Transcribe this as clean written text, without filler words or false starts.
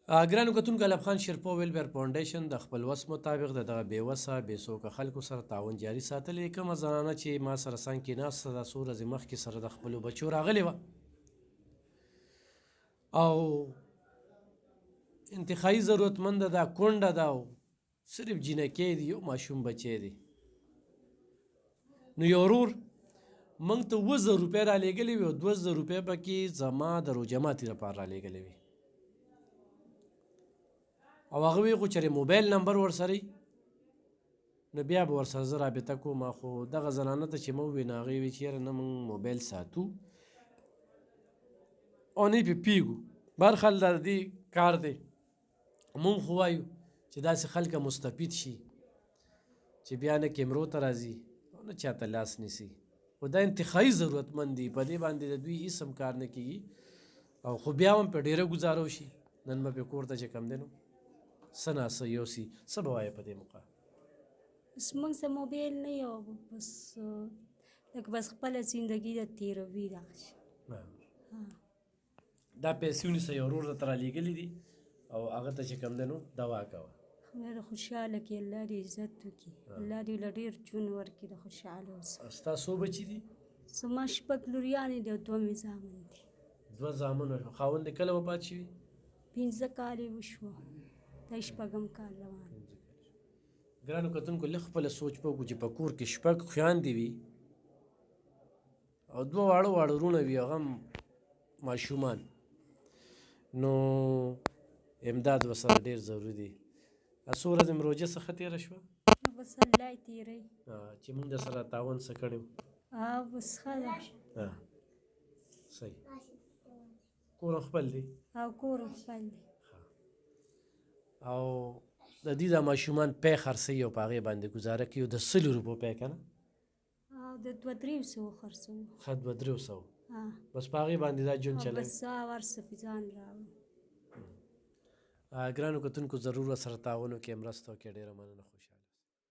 ګرانو کتونکو ایلب خان شیرپو ویلفیر فاونډیشن د خپل وس مطابق د دغه بېوسه بېڅوکه خلکو سره تعاون جاري ساتلی. کومه زنانه چې ما سره څنګ کېناسته ده څو ورځې مخکې سره د خپلو بچو راغلې وه او انتخابي ضرورتمنده ده، کونډه ده او صرف جینکۍ دی، یو ماشوم بچی دی. نو یو ورور موږ ته 2000 روپۍ رالیږلې وي او 2000 روپۍ پکې زما د روژه ماتي لپاره رالیږلې وي او هغه وی خو چېرې موبایل نمبر ورسره وي نو بیا به ورسره زه رابطه کوم. خو دغه زنانه ته چې مو وویل نو هغې وی چې یاره نه موږ موبایل ساتو او نه پې پوهېږو. برخل د دې کار دی مونږ خو وایو چې داسې خلکه مستفید شي چې بیا نه کیمرو ته راځي او نه چاته لاس نیسي. خو دا انتخابي ضرورتمند دي، په دې باندې د دوی هېڅ هم کار نه کېږي او خو بیا هم په ډېره ګزاره وشي. نن به پې کور ته چې کوم دی نو څه ناڅه یوسي. څه به وایه په دې موقع؟ بس موږ سره موبایل نه یو بس لکه بس خپله زندګي د تېروي دغسې. دا پیسې ونیسه یو ورور درته رالیږلي دي او هغه ته چې کوم دی نو دوا کوه. خدای خوشحاله کړي، الله دې عزت وکړي، الله دې له ډېر ژوند ورکړي د خوشحاله اوسه. ستا څو بچي دي؟ زما 6 لوریانې دي او 2 مې زامن دي. 2 زامن وشو. خاوند دې کله وفات شوي؟ 15 کال یې وشوه، دا 6م کال روان. ګرانو کتونکو لږ خپله سوچ په وکړو چې په کور کې 6 خویندې وي او 2 واړه واړه وروڼه وي، هغه هم ماشومان، نو امداد ورسره ډېر ضروري دی. څو ورځې مې روژه څخه تېره شوه بس الله یې تېروي چې موږ د سره تعاون څه کړی و. بس ښه ده. صحیح. کور خپل دی او کور خپل دی او د دې د ماشومان پی خرڅوي او په هغې باندې ګزاره کوي. د 100 روپو پی که نه او د 200-300 خرڅوو. ښه 200-300 بس په هغې باندې دا ژوند چلوي. بس ورسه په ځان راوړو. ګرانو کتونکو ضرور ورسره تعاون وکړئ، مرسته وکړئ. ډېره مننه. خوشحاله